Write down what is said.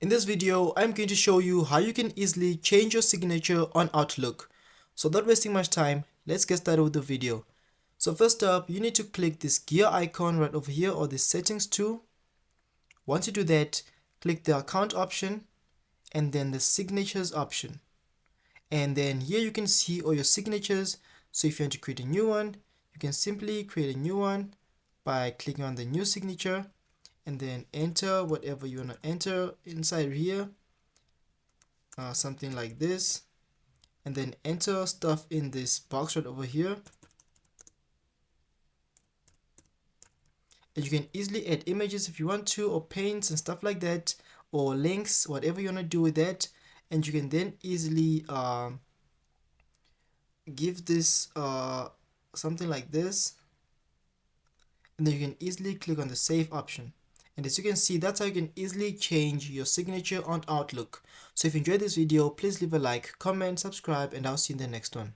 In this video, I'm going to show you how you can easily change your signature on Outlook. So without wasting much time, let's get started with the video. So first up, you need to click this gear icon right over here or the settings tool. Once you do that, click the account option and then the signatures option. And then here you can see all your signatures. So if you want to create a new one, you can simply create a new one by clicking on the new signature and then enter whatever you want to enter inside here, something like this, and then enter stuff in this box right over here. And you can easily add images if you want to, or paints and stuff like that, or links, whatever you want to do with that. And you can then easily give this something like this, and then you can easily click on the save option. And as you can see, that's how you can easily change your signature on Outlook. So if you enjoyed this video, please leave a like, comment, subscribe, and I'll see you in the next one.